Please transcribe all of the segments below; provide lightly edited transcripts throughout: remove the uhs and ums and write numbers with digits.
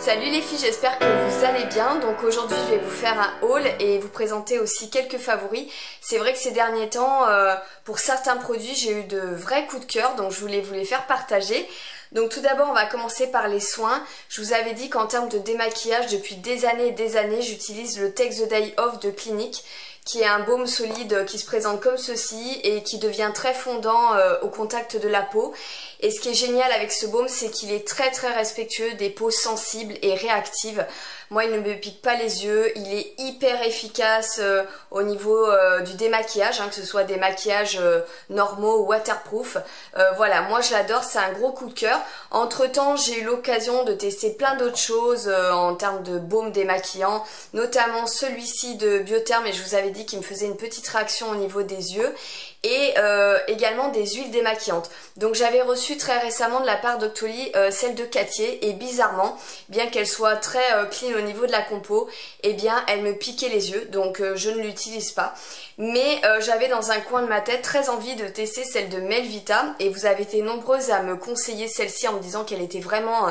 Salut les filles, j'espère que vous allez bien. Donc aujourd'hui je vais vous faire un haul et vous présenter aussi quelques favoris. C'est vrai que ces derniers temps, pour certains produits, j'ai eu de vrais coups de cœur, donc je voulais vous les faire partager. Donc tout d'abord on va commencer par les soins. Je vous avais dit qu'en termes de démaquillage, depuis des années et des années, j'utilise le Take the Day Off de Clinique, qui est un baume solide qui se présente comme ceci et qui devient très fondant au contact de la peau. Et ce qui est génial avec ce baume, c'est qu'il est très respectueux des peaux sensibles et réactives. Moi, il ne me pique pas les yeux, il est hyper efficace au niveau du démaquillage, que ce soit des maquillages normaux ou waterproof. Voilà, moi je l'adore, c'est un gros coup de cœur. Entre temps, j'ai eu l'occasion de tester plein d'autres choses en termes de baume démaquillant, notamment celui-ci de Biotherm, et je vous avais dit qu'il me faisait une petite réaction au niveau des yeux, et également des huiles démaquillantes. Donc j'avais reçu très récemment de la part d'Octoly celle de Cattier, et bizarrement, bien qu'elle soit très clean au niveau de la compo, eh bien elle me piquait les yeux, donc je ne l'utilise pas. Mais j'avais dans un coin de ma tête très envie de tester celle de Melvita, et vous avez été nombreuses à me conseiller celle-ci en me disant qu'elle était vraiment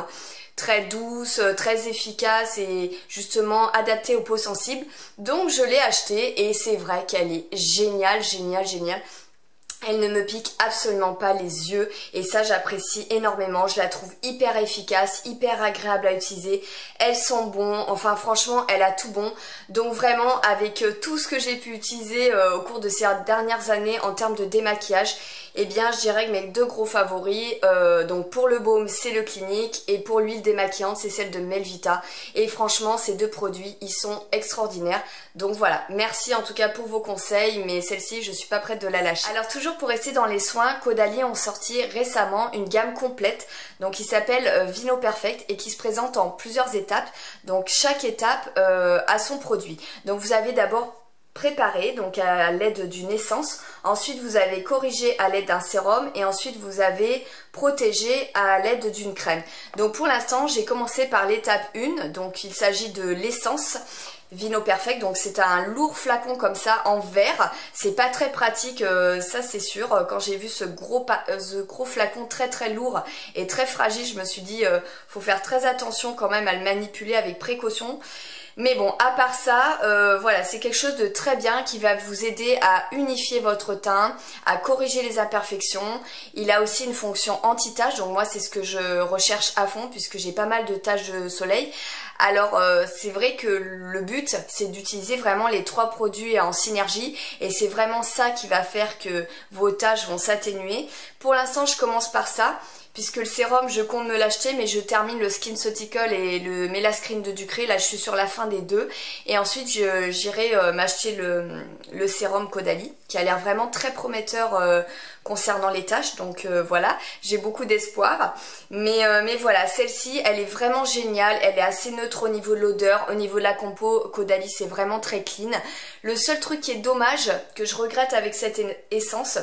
très douce, très efficace et justement adaptée aux peaux sensibles. Donc je l'ai achetée et c'est vrai qu'elle est géniale. Elle ne me pique absolument pas les yeux et ça j'apprécie énormément. Je la trouve hyper efficace, hyper agréable à utiliser. Elle sent bon, enfin franchement elle a tout bon. Donc vraiment avec tout ce que j'ai pu utiliser au cours de ces dernières années en termes de démaquillage, eh bien je dirais que mes deux gros favoris, donc pour le baume c'est le Clinique et pour l'huile démaquillante c'est celle de Melvita. Et franchement ces deux produits ils sont extraordinaires. Donc voilà, merci en tout cas pour vos conseils, mais celle-ci je suis pas prête de la lâcher. Alors toujours pour rester dans les soins, Caudalie ont sorti récemment une gamme complète donc qui s'appelle Vino Perfect et qui se présente en plusieurs étapes. Donc chaque étape a son produit. Donc vous avez d'abord préparé donc à l'aide d'une essence, ensuite vous avez corrigé à l'aide d'un sérum et ensuite vous avez protégé à l'aide d'une crème. Donc pour l'instant j'ai commencé par l'étape 1, donc il s'agit de l'essence Vino Perfect, donc c'est un lourd flacon comme ça en verre, c'est pas très pratique, ça c'est sûr. Quand j'ai vu ce gros flacon très lourd et très fragile, je me suis dit faut faire très attention quand même à le manipuler avec précaution. Mais bon, à part ça, voilà, c'est quelque chose de très bien qui va vous aider à unifier votre teint, à corriger les imperfections. Il a aussi une fonction anti-taches, donc moi c'est ce que je recherche à fond puisque j'ai pas mal de taches de soleil. Alors c'est vrai que le but c'est d'utiliser vraiment les trois produits en synergie et c'est vraiment ça qui va faire que vos taches vont s'atténuer. Pour l'instant je commence par ça. Puisque le sérum, je compte me l'acheter, mais je termine le SkinCeutical et le Melascrine de Ducré. Là, je suis sur la fin des deux. Et ensuite, j'irai m'acheter le sérum Caudalie, qui a l'air vraiment très prometteur concernant les taches. Donc voilà, j'ai beaucoup d'espoir. Mais voilà, celle-ci, elle est vraiment géniale. Elle est assez neutre au niveau de l'odeur. Au niveau de la compo, Caudalie, c'est vraiment très clean. Le seul truc qui est dommage, que je regrette avec cette essence,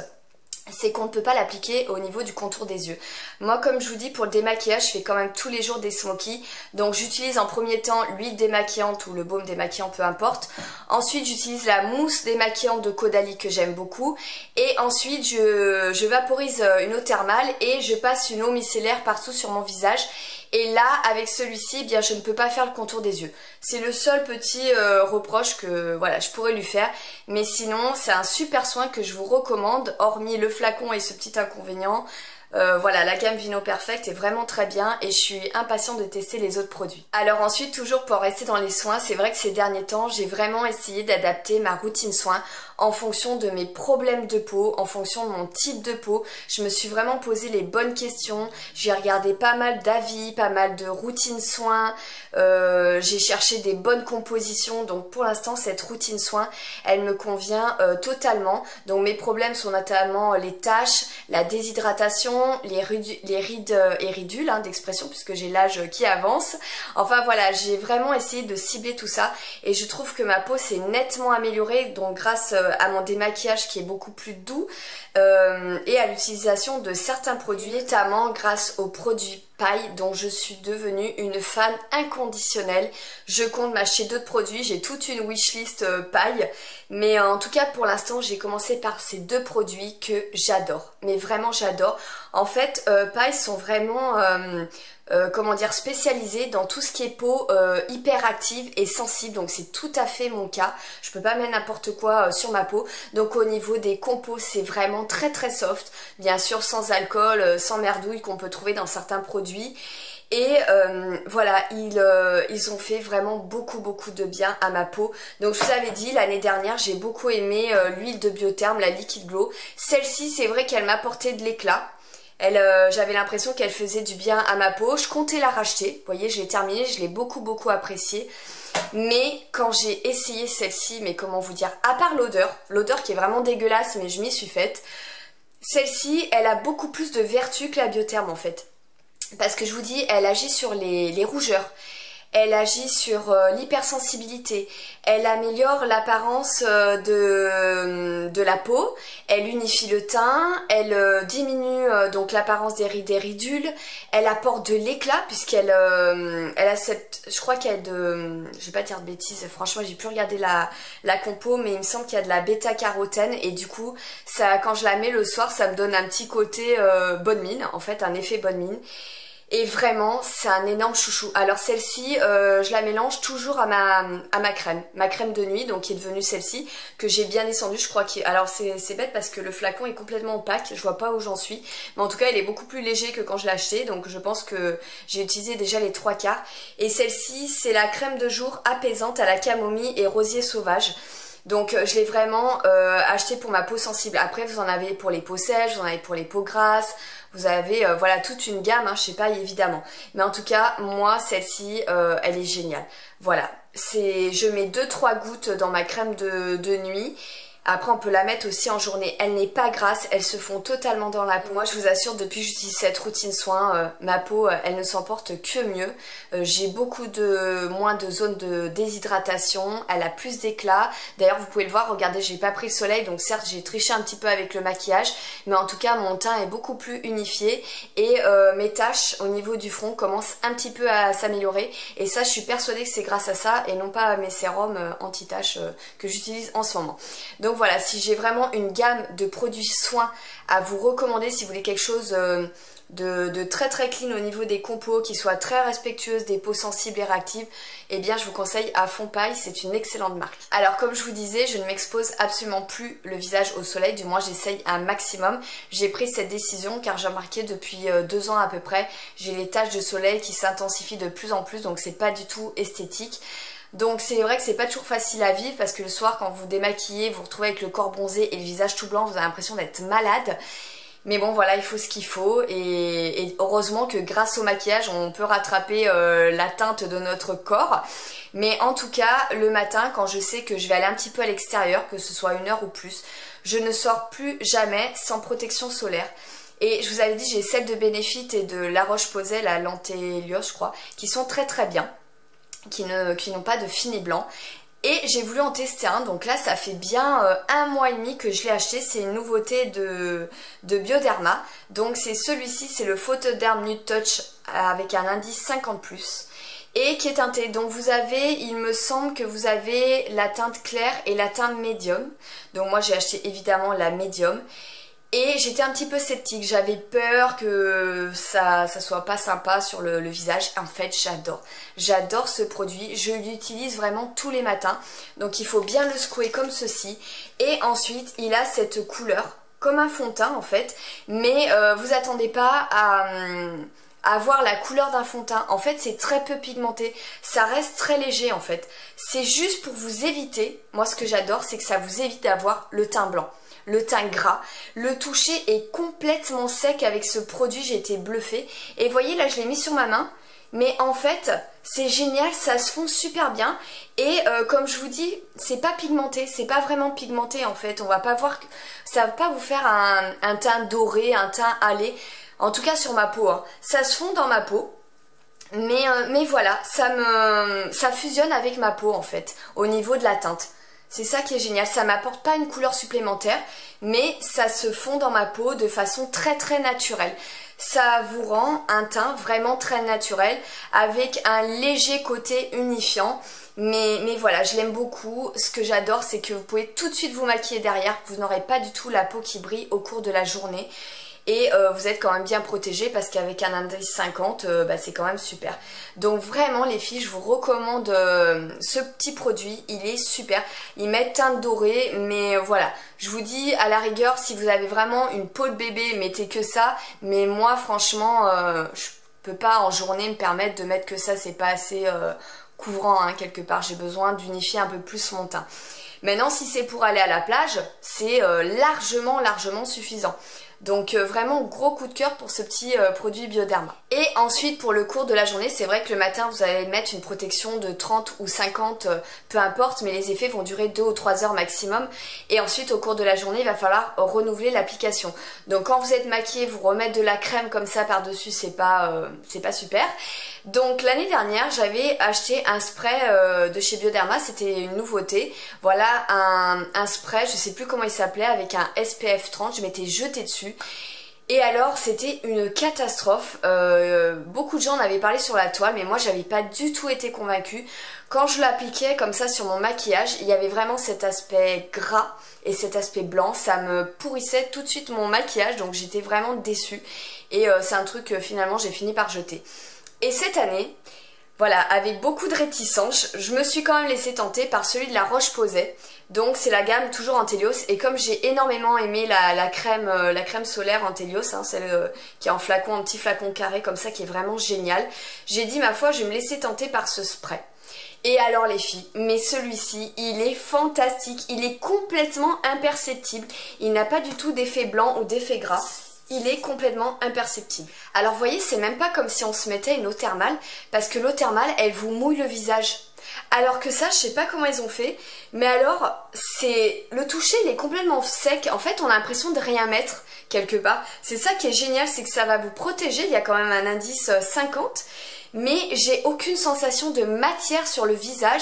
c'est qu'on ne peut pas l'appliquer au niveau du contour des yeux. Moi, comme je vous dis, pour le démaquillage, je fais quand même tous les jours des smokies. Donc j'utilise en premier temps l'huile démaquillante ou le baume démaquillant, peu importe. Ensuite, j'utilise la mousse démaquillante de Caudalie que j'aime beaucoup. Et ensuite, je vaporise une eau thermale et je passe une eau micellaire partout sur mon visage. Et là, avec celui-ci, eh bien, je ne peux pas faire le contour des yeux. C'est le seul petit reproche que voilà, je pourrais lui faire. Mais sinon, c'est un super soin que je vous recommande, hormis le flacon et ce petit inconvénient. Voilà, la gamme Vino Perfect est vraiment très bien et je suis impatiente de tester les autres produits. Alors ensuite, toujours pour rester dans les soins, c'est vrai que ces derniers temps, j'ai vraiment essayé d'adapter ma routine soins en fonction de mes problèmes de peau, en fonction de mon type de peau. Je me suis vraiment posé les bonnes questions, j'ai regardé pas mal d'avis, pas mal de routines soins, j'ai cherché des bonnes compositions. Donc pour l'instant, cette routine soins, elle me convient totalement. Donc mes problèmes sont notamment les taches, la déshydratation, les rides et ridules d'expression puisque j'ai l'âge qui avance. Enfin voilà, j'ai vraiment essayé de cibler tout ça et je trouve que ma peau s'est nettement améliorée, donc grâce à mon démaquillage qui est beaucoup plus doux et à l'utilisation de certains produits, notamment grâce aux produits paille dont je suis devenue une fan inconditionnelle. Je compte m'acheter d'autres produits, j'ai toute une wishlist paille, mais en tout cas pour l'instant j'ai commencé par ces deux produits que j'adore, mais vraiment j'adore. En fait paille sont vraiment comment dire, spécialisée dans tout ce qui est peau hyperactive et sensible, donc c'est tout à fait mon cas. Je peux pas mettre n'importe quoi sur ma peau, donc au niveau des compos c'est vraiment très très soft, bien sûr sans alcool, sans merdouille qu'on peut trouver dans certains produits. Et voilà, ils ont fait vraiment beaucoup de bien à ma peau. Donc je vous avais dit, l'année dernière j'ai beaucoup aimé l'huile de Biotherm, la Liquid Glow. Celle-ci c'est vrai qu'elle m'apportait de l'éclat. J'avais l'impression qu'elle faisait du bien à ma peau. Je comptais la racheter. Vous voyez, je l'ai terminée, je l'ai beaucoup appréciée. Mais quand j'ai essayé celle-ci, mais comment vous dire, à part l'odeur qui est vraiment dégueulasse, mais je m'y suis faite. Celle-ci, elle a beaucoup plus de vertu que la Biotherm en fait. Parce que je vous dis, elle agit sur les rougeurs. Elle agit sur l'hypersensibilité, elle améliore l'apparence de la peau, elle unifie le teint, elle diminue donc l'apparence des ridules, elle apporte de l'éclat puisqu'elle elle a cette, je crois qu'il y a je vais pas dire de bêtises, franchement j'ai plus regardé la compo, mais il me semble qu'il y a de la bêta-carotène et du coup ça, quand je la mets le soir ça me donne un petit côté bonne mine, en fait un effet bonne mine. Et vraiment, c'est un énorme chouchou. Alors celle-ci, je la mélange toujours à ma crème de nuit, donc qui est devenue celle-ci, que j'ai bien descendue, je crois alors c'est bête parce que le flacon est complètement opaque, je vois pas où j'en suis, mais en tout cas il est beaucoup plus léger que quand je l'ai acheté, donc je pense que j'ai utilisé déjà les 3/4. Et celle-ci, c'est la crème de jour apaisante à la camomille et rosier sauvage. Donc je l'ai vraiment acheté pour ma peau sensible. Après vous en avez pour les peaux sèches, vous en avez pour les peaux grasses, vous avez voilà toute une gamme, hein, je sais pas évidemment. Mais en tout cas moi celle-ci elle est géniale. Voilà, je mets 2-3 gouttes dans ma crème de nuit. Après on peut la mettre aussi en journée, elle n'est pas grasse, elle se fond totalement dans la peau. Moi je vous assure, depuis que j'utilise cette routine soin, ma peau elle ne s'en porte que mieux. J'ai moins de zones de déshydratation, elle a plus d'éclat. D'ailleurs vous pouvez le voir, regardez, j'ai pas pris le soleil, donc certes j'ai triché un petit peu avec le maquillage, mais en tout cas mon teint est beaucoup plus unifié et mes taches au niveau du front commencent un petit peu à s'améliorer. Et ça je suis persuadée que c'est grâce à ça et non pas à mes sérums anti-taches que j'utilise en ce moment. Donc voilà, si j'ai vraiment une gamme de produits soins à vous recommander, si vous voulez quelque chose de très clean au niveau des compos, qui soit très respectueuse des peaux sensibles et réactives, eh bien je vous conseille à fond paille, c'est une excellente marque. Alors comme je vous disais, je ne m'expose absolument plus le visage au soleil, du moins j'essaye un maximum. J'ai pris cette décision car j'ai remarqué depuis 2 ans à peu près, j'ai les taches de soleil qui s'intensifient de plus en plus, donc c'est pas du tout esthétique. Donc c'est vrai que c'est pas toujours facile à vivre parce que le soir quand vous démaquillez, vous vous retrouvez avec le corps bronzé et le visage tout blanc, vous avez l'impression d'être malade. Mais bon voilà, il faut ce qu'il faut et heureusement que grâce au maquillage on peut rattraper la teinte de notre corps. Mais en tout cas le matin quand je sais que je vais aller un petit peu à l'extérieur, que ce soit 1 heure ou plus, je ne sors plus jamais sans protection solaire. Et je vous avais dit, j'ai celle de Benefit et de La Roche-Posay, la Lantélios je crois, qui sont très bien, qui n'ont pas de fini blanc. Et j'ai voulu en tester un, donc là ça fait bien 1 mois et demi que je l'ai acheté, c'est une nouveauté de Bioderma. Donc c'est celui-ci, c'est le Photoderm Nude Touch avec un indice 50+, et qui est teinté. Donc vous avez, il me semble que vous avez la teinte claire et la teinte médium. Donc moi j'ai acheté évidemment la médium. Et j'étais un petit peu sceptique, j'avais peur que ça soit pas sympa sur le visage. En fait j'adore ce produit, je l'utilise vraiment tous les matins. Donc il faut bien le secouer comme ceci. Et ensuite il a cette couleur comme un fond de teint en fait. Mais vous attendez pas à avoir la couleur d'un fond de teint. En fait c'est très peu pigmenté, ça reste très léger en fait. C'est juste pour vous éviter, moi ce que j'adore c'est que ça vous évite d'avoir le teint blanc, le teint gras. Le toucher est complètement sec avec ce produit, j'ai été bluffée. Et vous voyez là je l'ai mis sur ma main, mais en fait c'est génial, ça se fond super bien. Et comme je vous dis, c'est pas pigmenté, c'est pas vraiment pigmenté en fait. On va pas voir, ça va pas vous faire un teint doré, un teint hâlé. En tout cas sur ma peau, hein. Ça se fond dans ma peau. Mais voilà, ça fusionne avec ma peau en fait, au niveau de la teinte. C'est ça qui est génial, ça m'apporte pas une couleur supplémentaire, mais ça se fond dans ma peau de façon très naturelle. Ça vous rend un teint vraiment très naturel avec un léger côté unifiant. Mais voilà, je l'aime beaucoup. Ce que j'adore, c'est que vous pouvez tout de suite vous maquiller derrière. Vous n'aurez pas du tout la peau qui brille au cours de la journée. Et vous êtes quand même bien protégé parce qu'avec un indice 50, c'est quand même super. Donc vraiment les filles, je vous recommande ce petit produit, il est super. Il met teinte dorée, mais voilà, je vous dis à la rigueur, si vous avez vraiment une peau de bébé, mettez que ça. Mais moi franchement, je peux pas en journée me permettre de mettre que ça, c'est pas assez couvrant hein, quelque part. J'ai besoin d'unifier un peu plus mon teint. Maintenant si c'est pour aller à la plage, c'est largement suffisant. Donc vraiment gros coup de cœur pour ce petit produit Bioderma. Et ensuite pour le cours de la journée, c'est vrai que le matin vous allez mettre une protection de 30 ou 50, peu importe, mais les effets vont durer 2 ou 3 heures maximum. Et ensuite au cours de la journée, il va falloir renouveler l'application. Donc quand vous êtes maquillé, vous remettre de la crème comme ça par-dessus, c'est pas super. Donc l'année dernière, j'avais acheté un spray de chez Bioderma, c'était une nouveauté. Voilà un spray, je sais plus comment il s'appelait, avec un SPF 30, je m'étais jetée dessus. Et alors c'était une catastrophe, beaucoup de gens en avaient parlé sur la toile mais moi j'avais pas du tout été convaincue. Quand je l'appliquais comme ça sur mon maquillage, il y avait vraiment cet aspect gras et cet aspect blanc, ça me pourrissait tout de suite mon maquillage donc j'étais vraiment déçue. Et c'est un truc que finalement j'ai fini par jeter. Et cette année, voilà, avec beaucoup de réticence, je me suis quand même laissée tenter par celui de la Roche-Posay. Donc c'est la gamme toujours Antelios et comme j'ai énormément aimé la crème solaire Antelios, hein, celle qui est en flacon, en petit flacon carré comme ça qui est vraiment géniale, j'ai dit ma foi je vais me laisser tenter par ce spray. Et alors les filles, mais celui-ci, il est fantastique, il est complètement imperceptible, il n'a pas du tout d'effet blanc ou d'effet gras. Il est complètement imperceptible. Alors vous voyez, c'est même pas comme si on se mettait une eau thermale, parce que l'eau thermale, elle vous mouille le visage. Alors que ça, je sais pas comment ils ont fait, mais alors, le toucher, il est complètement sec. En fait, on a l'impression de rien mettre, quelque part. C'est ça qui est génial, c'est que ça va vous protéger. Il y a quand même un indice 50. Mais j'ai aucune sensation de matière sur le visage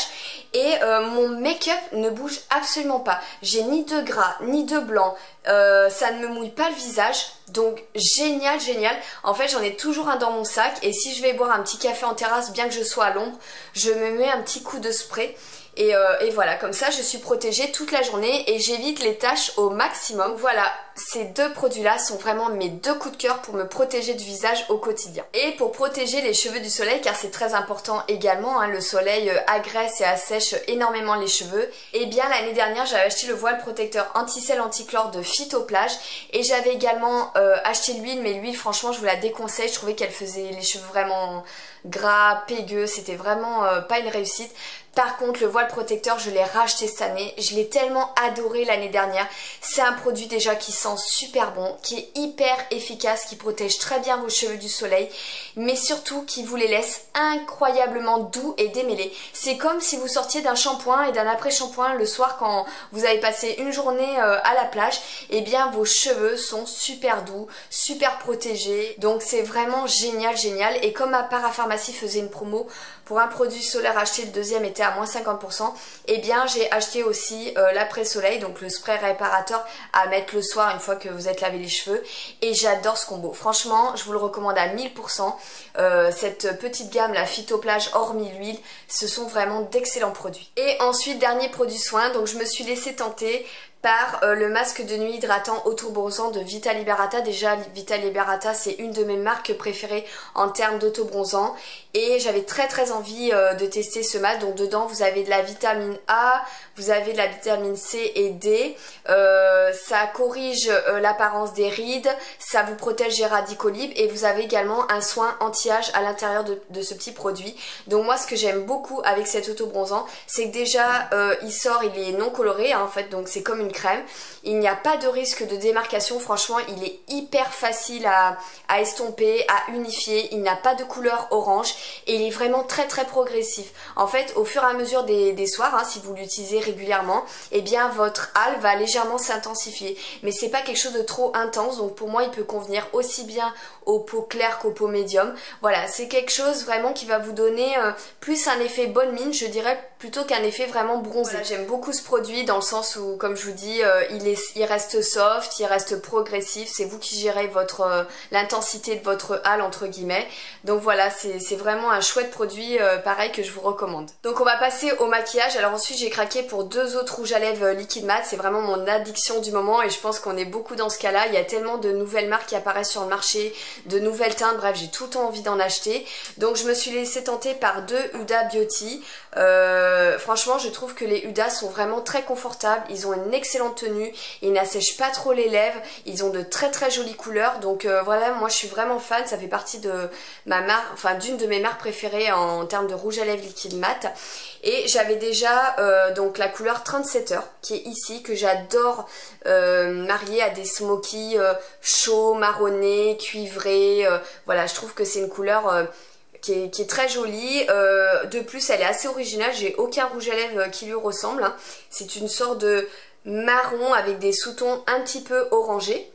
et mon make-up ne bouge absolument pas. J'ai ni de gras, ni de blanc, ça ne me mouille pas le visage, donc génial, génial. En fait j'en ai toujours un dans mon sac et si je vais boire un petit café en terrasse, bien que je sois à l'ombre, je me mets un petit coup de spray. Et voilà, comme ça je suis protégée toute la journée et j'évite les taches au maximum. Voilà, ces deux produits-là sont vraiment mes deux coups de cœur pour me protéger du visage au quotidien. Et pour protéger les cheveux du soleil, car c'est très important également, hein, le soleil agresse et assèche énormément les cheveux. Et bien l'année dernière, j'avais acheté le voile protecteur anti-sel anti-chlore de Phytoplage et j'avais également acheté l'huile, mais l'huile franchement je vous la déconseille, je trouvais qu'elle faisait les cheveux vraiment gras, pégueux, c'était vraiment pas une réussite. Par contre, le voile protecteur, je l'ai racheté cette année. Je l'ai tellement adoré l'année dernière. C'est un produit déjà qui sent super bon, qui est hyper efficace, qui protège très bien vos cheveux du soleil, mais surtout qui vous les laisse incroyablement doux et démêlés. C'est comme si vous sortiez d'un shampoing et d'un après-shampoing le soir quand vous avez passé une journée à la plage. Et bien, vos cheveux sont super doux, super protégés. Donc, c'est vraiment génial, génial. Et comme ma parapharmacie faisait une promo pour un produit solaire acheté, le deuxième était à moins 50%, et bien j'ai acheté aussi l'après-soleil, donc le spray réparateur à mettre le soir une fois que vous êtes lavé les cheveux, et j'adore ce combo. Franchement, je vous le recommande à 1000%. Cette petite gamme, la Phytoplage hormis l'huile, ce sont vraiment d'excellents produits. Et ensuite, dernier produit soin, donc je me suis laissée tenter par le masque de nuit hydratant auto-bronzant de Vita Liberata. Déjà Vita Liberata c'est une de mes marques préférées en termes d'auto-bronzant et j'avais très envie de tester ce masque. Donc dedans vous avez de la vitamine A, vous avez de la vitamine C et D, ça corrige l'apparence des rides, ça vous protège des radicaux libres et vous avez également un soin anti-âge à l'intérieur de ce petit produit. Donc moi ce que j'aime beaucoup avec cet auto-bronzant, c'est que déjà il est non coloré hein, en fait, donc c'est comme une crème. Il n'y a pas de risque de démarcation, franchement il est hyper facile à estomper, à unifier, il n'a pas de couleur orange et il est vraiment très progressif. En fait au fur et à mesure des soirs, hein, si vous l'utilisez régulièrement, et bien votre hâle va légèrement s'intensifier, mais c'est pas quelque chose de trop intense, donc pour moi il peut convenir aussi bien aux peaux claires qu'aux peaux médium. Voilà, c'est quelque chose vraiment qui va vous donner plus un effet bonne mine, je dirais, plutôt qu'un effet vraiment bronzé. Voilà, j'aime beaucoup ce produit dans le sens où, comme je vous dis, il reste soft, il reste progressif, c'est vous qui gérez l'intensité de votre hâle entre guillemets. Donc voilà, c'est vraiment un chouette produit pareil que je vous recommande. Donc on va passer au maquillage. Alors ensuite j'ai craqué pour 2 autres rouges à lèvres liquide mat, c'est vraiment mon addiction du moment et je pense qu'on est beaucoup dans ce cas-là. Il y a tellement de nouvelles marques qui apparaissent sur le marché, de nouvelles teintes, bref j'ai tout le temps envie d'en acheter. Donc je me suis laissée tenter par 2 Huda Beauty. Franchement je trouve que les Huda sont vraiment très confortables, ils ont une excellente tenue, ils n'assèchent pas trop les lèvres, ils ont de très très jolies couleurs, donc voilà, moi je suis vraiment fan, ça fait partie de ma marque, enfin d'une de mes marques préférées en termes de rouge à lèvres liquide mat. Et j'avais déjà donc la couleur 37 heures qui est ici, que j'adore marier à des smokies chauds, marronnés, cuivrés, voilà, je trouve que c'est une couleur qui est très jolie. De plus elle est assez originale, j'ai aucun rouge à lèvres qui lui ressemble, hein. C'est une sorte de marron avec des sous-tons un petit peu orangés.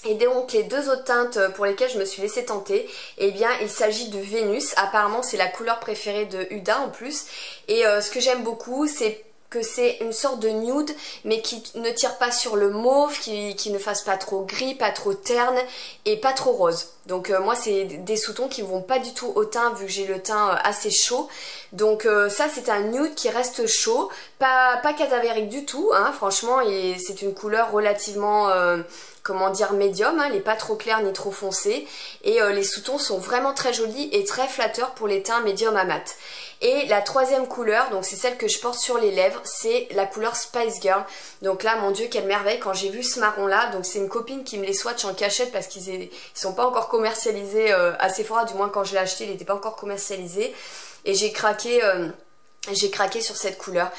Et donc les 2 autres teintes pour lesquelles je me suis laissée tenter, eh bien il s'agit de Vénus. Apparemment c'est la couleur préférée de Huda en plus. Et ce que j'aime beaucoup c'est que c'est une sorte de nude mais qui ne tire pas sur le mauve, qui ne fasse pas trop gris, pas trop terne et pas trop rose. Donc moi c'est des sous-tons qui vont pas du tout au teint vu que j'ai le teint assez chaud. Donc ça c'est un nude qui reste chaud, pas cadavérique du tout, hein, franchement, et c'est une couleur relativement comment dire, médium, hein, elle n'est pas trop claire ni trop foncée. Et les sous-tons sont vraiment très jolis et très flatteurs pour les teints médium à mat. Et la 3e couleur, donc c'est celle que je porte sur les lèvres, c'est la couleur Spice Girl. Donc là, mon dieu, quelle merveille, quand j'ai vu ce marron là, donc c'est une copine qui me les swatch en cachette parce qu'ils sont pas encore commercialisés à Sephora, du moins quand je l'ai acheté, il n'était pas encore commercialisé. Et j'ai craqué sur cette couleur.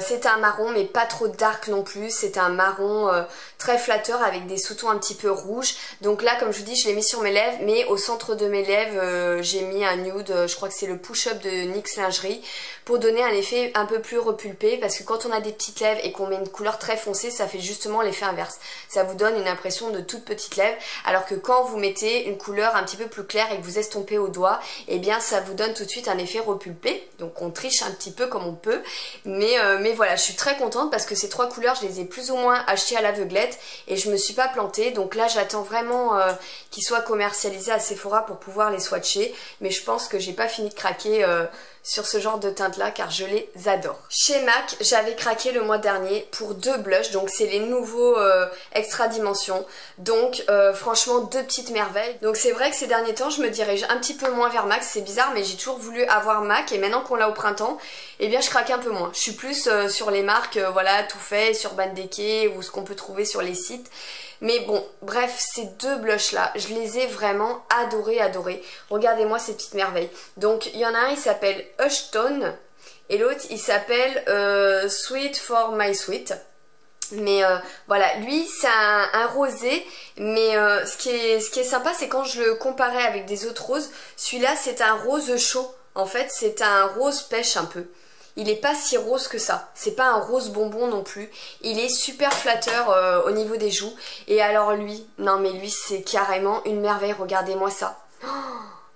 C'est un marron mais pas trop dark non plus, c'est un marron très flatteur avec des sous-tons un petit peu rouges. Donc là comme je vous dis je l'ai mis sur mes lèvres, mais au centre de mes lèvres j'ai mis un nude, je crois que c'est le push-up de NYX Lingerie, pour donner un effet un peu plus repulpé, parce que quand on a des petites lèvres et qu'on met une couleur très foncée, ça fait justement l'effet inverse. Ça vous donne une impression de toute petite lèvre, alors que quand vous mettez une couleur un petit peu plus claire et que vous estompez au doigt, eh bien ça vous donne tout de suite un effet repulpé. Donc on triche un petit peu comme on peut, mais voilà, je suis très contente parce que ces 3 couleurs je les ai plus ou moins achetées à l'aveuglette et je me suis pas plantée. Donc là j'attends vraiment qu'ils soient commercialisés à Sephora pour pouvoir les swatcher, mais je pense que j'ai pas fini de craquer sur ce genre de teinte là car je les adore. Chez MAC j'avais craqué le mois dernier pour 2 blushs, donc c'est les nouveaux Extra Dimension, donc franchement 2 petites merveilles. Donc c'est vrai que ces derniers temps je me dirige un petit peu moins vers MAC, c'est bizarre mais j'ai toujours voulu avoir MAC et maintenant qu'on l'a au printemps, eh bien je craque un peu moins. Je suis plus sur les marques voilà, tout fait, sur Urban Decay ou ce qu'on peut trouver sur les sites. Mais bon, bref, ces 2 blushs là, je les ai vraiment adorés. Regardez-moi ces petites merveilles. Donc il y en a un, il s'appelle Hush Tone et l'autre il s'appelle Sweet for My Sweet. Mais voilà, lui c'est un rosé, mais ce qui est sympa c'est quand je le comparais avec des autres roses, celui-là c'est un rose chaud. En fait c'est un rose pêche un peu. Il est pas si rose que ça, c'est pas un rose bonbon non plus, il est super flatteur au niveau des joues. Et alors lui, non mais lui c'est carrément une merveille, regardez-moi ça.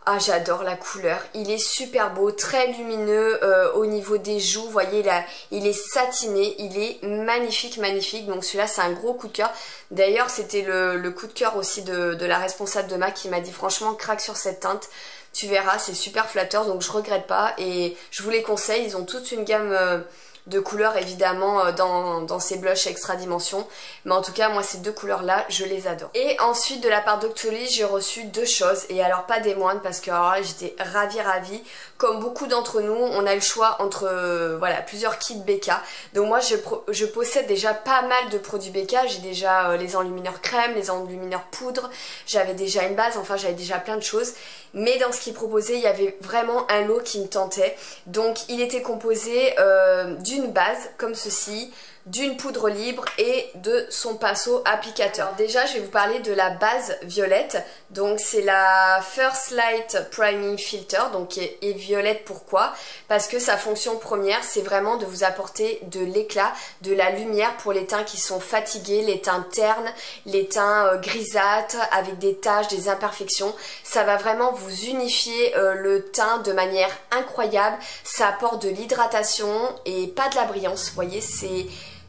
Ah j'adore la couleur, il est super beau, très lumineux au niveau des joues, vous voyez là, il est satiné, il est magnifique, donc celui-là c'est un gros coup de cœur. D'ailleurs c'était le coup de cœur aussi de la responsable de MAC qui m'a dit franchement craque sur cette teinte. Tu verras, c'est super flatteur, donc je regrette pas et je vous les conseille. Ils ont toute une gamme de couleurs évidemment dans ces blushs Extra Dimension, mais en tout cas moi ces 2 couleurs là je les adore. Et ensuite de la part d'Octoly j'ai reçu 2 choses, et alors pas des moindres parce que alors là j'étais ravie. Comme beaucoup d'entre nous on a le choix entre voilà, plusieurs kits BK. Donc moi je possède déjà pas mal de produits BK, j'ai déjà les enlumineurs crème, les enlumineurs poudre, j'avais déjà une base, enfin j'avais déjà plein de choses. Mais dans ce qu'il proposait il y avait vraiment un lot qui me tentait. Donc il était composé d'une base comme ceci, d'une poudre libre et de son pinceau applicateur. Alors déjà je vais vous parler de la base violette, donc c'est la First Light Priming Filter, donc et violette pourquoi? Parce que sa fonction première c'est vraiment de vous apporter de l'éclat, de la lumière pour les teints qui sont fatigués, les teints ternes, les teints grisâtres avec des taches, des imperfections. Ça va vraiment vous unifier le teint de manière incroyable, ça apporte de l'hydratation et pas de la brillance, vous voyez,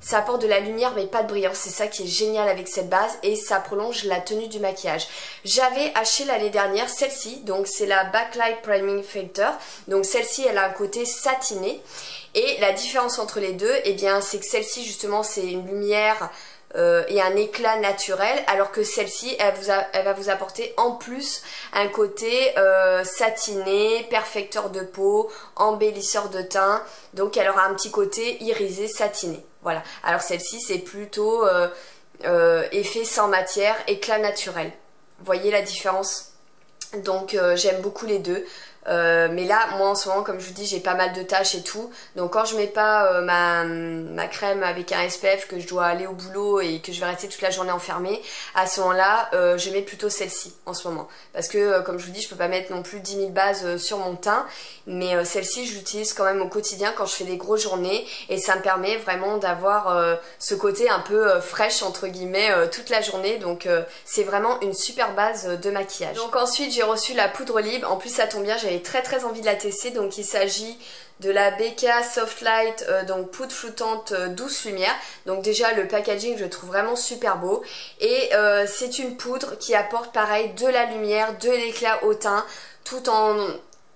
ça apporte de la lumière mais pas de brillance, c'est ça qui est génial avec cette base et ça prolonge la tenue du maquillage. J'avais acheté l'année dernière celle-ci, donc c'est la Backlight Priming Filter, donc celle-ci elle a un côté satiné et la différence entre les deux, eh bien c'est que celle-ci justement c'est une lumière et un éclat naturel, alors que celle-ci elle va vous apporter en plus un côté satiné, perfecteur de peau, embellisseur de teint, donc elle aura un petit côté irisé satiné. Voilà, alors celle-ci c'est plutôt effet sans matière, éclat naturel. Vous voyez la différence? Donc j'aime beaucoup les deux. Mais là moi en ce moment comme je vous dis j'ai pas mal de tâches et tout, donc quand je mets pas ma crème avec un SPF, que je dois aller au boulot et que je vais rester toute la journée enfermée, à ce moment là je mets plutôt celle-ci en ce moment, parce que comme je vous dis je peux pas mettre non plus 10 000 bases sur mon teint, mais celle-ci je l'utilise quand même au quotidien quand je fais des grosses journées et ça me permet vraiment d'avoir ce côté un peu fraîche entre guillemets toute la journée, donc c'est vraiment une super base de maquillage. Donc ensuite j'ai reçu la poudre libre, en plus ça tombe bien, j'avais très envie de la tester, donc il s'agit de la BK Soft Light, donc poudre flottante douce lumière. Donc déjà le packaging je le trouve vraiment super beau et c'est une poudre qui apporte pareil de la lumière, de l'éclat au teint, tout en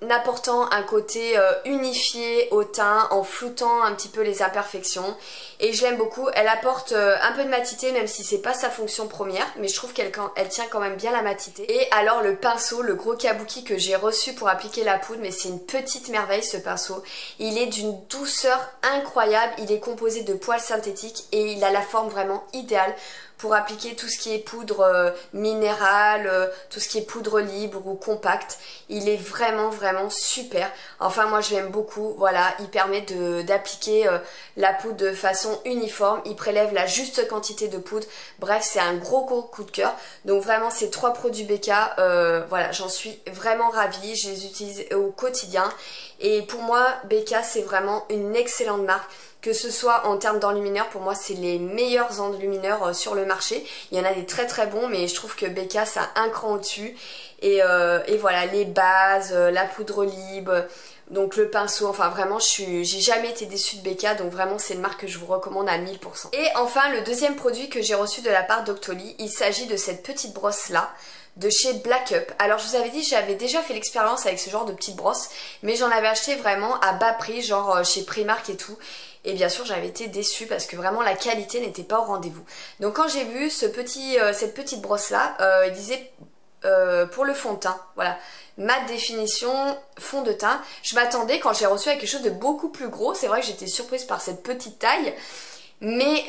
apportant un côté unifié au teint, en floutant un petit peu les imperfections, et je l'aime beaucoup. Elle apporte un peu de matité même si c'est pas sa fonction première, mais je trouve qu'elle tient quand même bien la matité. Et alors le pinceau, le gros kabuki que j'ai reçu pour appliquer la poudre, mais c'est une petite merveille ce pinceau, il est d'une douceur incroyable, il est composé de poils synthétiques et il a la forme vraiment idéale pour appliquer tout ce qui est poudre minérale, tout ce qui est poudre libre ou compacte. Il est vraiment super. Enfin moi je l'aime beaucoup, voilà, il permet d'appliquer la poudre de façon uniforme, il prélève la juste quantité de poudre. Bref, c'est un gros coup de cœur. Donc vraiment ces trois produits BK, voilà, j'en suis vraiment ravie, je les utilise au quotidien et pour moi BK c'est vraiment une excellente marque. Que ce soit en termes d'enlumineurs, pour moi c'est les meilleurs enlumineurs sur le marché. Il y en a des très bons, mais je trouve que BK c'est un cran au-dessus. Et voilà, les bases, la poudre libre, donc le pinceau, enfin vraiment j'ai jamais été déçue de BK, donc vraiment c'est une marque que je vous recommande à 1000%. Et enfin le deuxième produit que j'ai reçu de la part d'Octoly, il s'agit de cette petite brosse là, de chez Black Up. Alors je vous avais dit, j'avais déjà fait l'expérience avec ce genre de petite brosse, mais j'en avais acheté vraiment à bas prix, genre chez Primark et tout. Et bien sûr j'avais été déçue parce que vraiment la qualité n'était pas au rendez-vous. Donc quand j'ai vu cette petite brosse là, il disait pour le fond de teint, voilà, matte définition fond de teint. Je m'attendais quand j'ai reçu à quelque chose de beaucoup plus gros, c'est vrai que j'étais surprise par cette petite taille, mais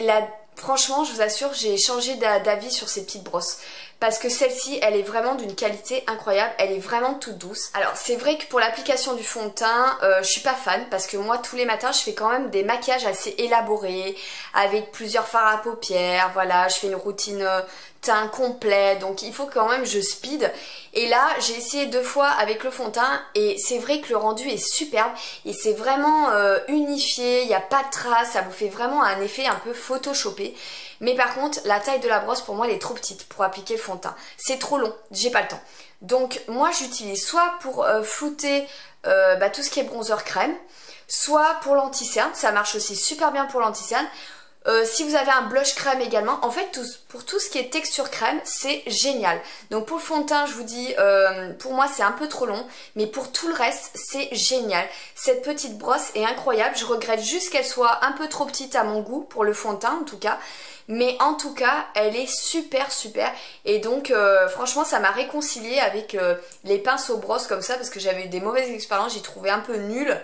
franchement je vous assure j'ai changé d'avis sur ces petites brosses. Parce que celle-ci, elle est vraiment d'une qualité incroyable, elle est vraiment toute douce. Alors c'est vrai que pour l'application du fond de teint, je suis pas fan parce que moi tous les matins je fais quand même des maquillages assez élaborés, avec plusieurs fards à paupières, voilà, je fais une routine teint complet, donc il faut quand même je speed. Et là j'ai essayé 2 fois avec le fond de teint et c'est vrai que le rendu est superbe et c'est vraiment unifié, il n'y a pas de traces, ça vous fait vraiment un effet un peu photoshopé. Mais par contre la taille de la brosse pour moi elle est trop petite pour appliquer le fond de teint, c'est trop long, j'ai pas le temps. Donc moi j'utilise soit pour flouter tout ce qui est bronzer crème, soit pour l'anti-cerne, ça marche aussi super bien pour l'anti-cerne. Si vous avez un blush crème également, en fait pour tout ce qui est texture crème c'est génial. Donc pour le fond de teint je vous dis pour moi c'est un peu trop long, mais pour tout le reste c'est génial. Cette petite brosse est incroyable, je regrette juste qu'elle soit un peu trop petite à mon goût pour le fond de teint en tout cas. Mais en tout cas elle est super et donc franchement ça m'a réconciliée avec les pinceaux brosses comme ça, parce que j'avais eu des mauvaises expériences, j'ai trouvé un peu nul.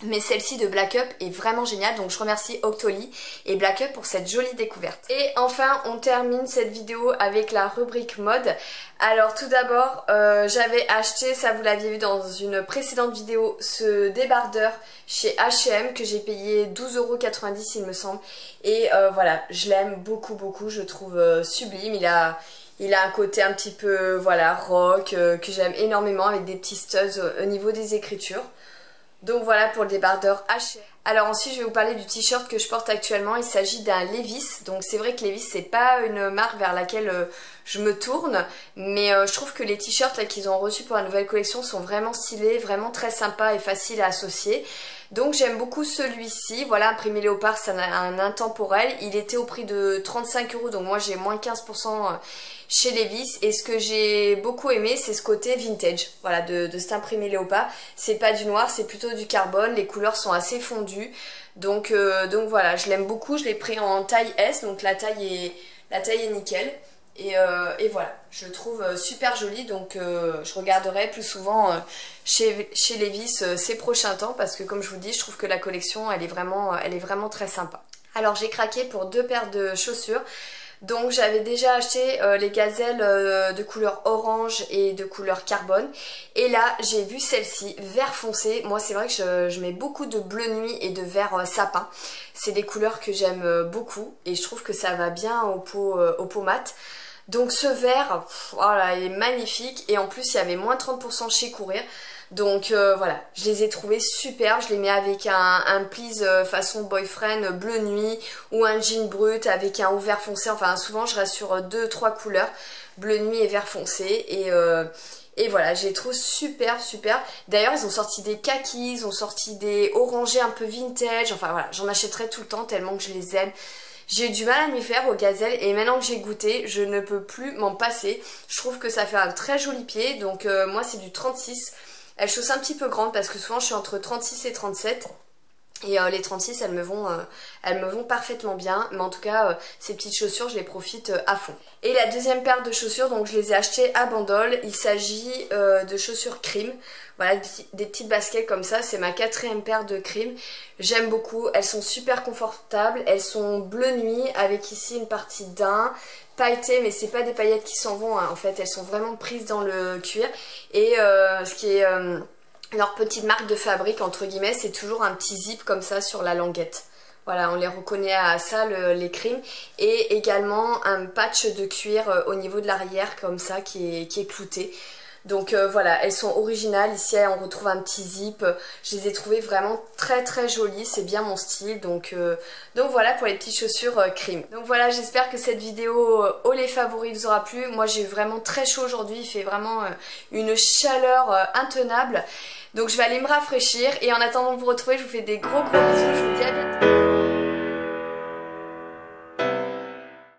Mais celle-ci de Black Up est vraiment géniale, donc je remercie Octoly et Black Up pour cette jolie découverte. Et enfin on termine cette vidéo avec la rubrique mode. Alors tout d'abord j'avais acheté, ça vous l'aviez vu dans une précédente vidéo, ce débardeur chez H&M que j'ai payé 12,90 € il me semble. Et voilà, je l'aime beaucoup, je le trouve sublime. Il a un côté un petit peu voilà rock que j'aime énormément, avec des petits studs au niveau des écritures. Donc voilà pour le débardeur H&M. Alors ensuite je vais vous parler du t-shirt que je porte actuellement. Il s'agit d'un Levi's. Donc c'est vrai que Levi's c'est pas une marque vers laquelle je me tourne, mais je trouve que les t-shirts là qu'ils ont reçus pour la nouvelle collection sont vraiment stylés, vraiment très sympas et faciles à associer. Donc j'aime beaucoup celui-ci, voilà, imprimé léopard, c'est un intemporel. Il était au prix de 35 €, donc moi j'ai moins 15% chez Levi's. Et ce que j'ai beaucoup aimé, c'est ce côté vintage, voilà, de cet imprimé léopard. C'est pas du noir, c'est plutôt du carbone, les couleurs sont assez fondues. Donc voilà, je l'aime beaucoup, je l'ai pris en taille S, donc la taille est nickel. Et voilà, je le trouve super joli, donc je regarderai plus souvent chez Levi's ces prochains temps, parce que comme je vous dis, je trouve que la collection elle est vraiment très sympa. Alors j'ai craqué pour 2 paires de chaussures. Donc j'avais déjà acheté les gazelles de couleur orange et de couleur carbone. Et là j'ai vu celle-ci, vert foncé. Moi c'est vrai que je mets beaucoup de bleu nuit et de vert sapin. C'est des couleurs que j'aime beaucoup et je trouve que ça va bien au pot mat. Donc ce vert, voilà, il est magnifique. Et en plus il y avait moins 30% chez Courir. Donc voilà, je les ai trouvés superbes. Je les mets avec un please façon boyfriend bleu nuit, ou un jean brut avec un haut vert foncé. Enfin souvent je reste sur 2-3 couleurs, bleu nuit et vert foncé. Et voilà, je les trouve super. D'ailleurs ils ont sorti des kakis, ils ont sorti des orangés un peu vintage. Enfin voilà, j'en achèterai tout le temps tellement que je les aime. J'ai eu du mal à m'y faire aux gazelles, et maintenant que j'ai goûté, je ne peux plus m'en passer. Je trouve que ça fait un très joli pied. Donc moi c'est du 36. Elles chaussent un petit peu grande parce que souvent je suis entre 36 et 37. Et les 36 elles me vont parfaitement bien. Mais en tout cas ces petites chaussures je les profite à fond. Et la deuxième paire de chaussures, donc je les ai achetées à Bandol. Il s'agit de chaussures Crime. Voilà, des petites baskets comme ça, c'est ma 4e paire de Crime. J'aime beaucoup, elles sont super confortables. Elles sont bleu nuit avec ici une partie daim pailletées, mais c'est pas des paillettes qui s'en vont hein. En fait elles sont vraiment prises dans le cuir. Et ce qui est leur petite marque de fabrique entre guillemets, c'est toujours un petit zip comme ça sur la languette. Voilà, on les reconnaît à ça, les Crime. Et également un patch de cuir au niveau de l'arrière comme ça qui est clouté. Donc voilà, elles sont originales. Ici on retrouve un petit zip. Je les ai trouvées vraiment très jolies. C'est bien mon style. Donc voilà pour les petites chaussures Crime. Donc voilà, j'espère que cette vidéo haul et favoris vous aura plu. Moi j'ai eu vraiment très chaud aujourd'hui. Il fait vraiment une chaleur intenable. Donc je vais aller me rafraîchir. Et en attendant de vous retrouver, je vous fais des gros bisous. Je vous dis à bientôt.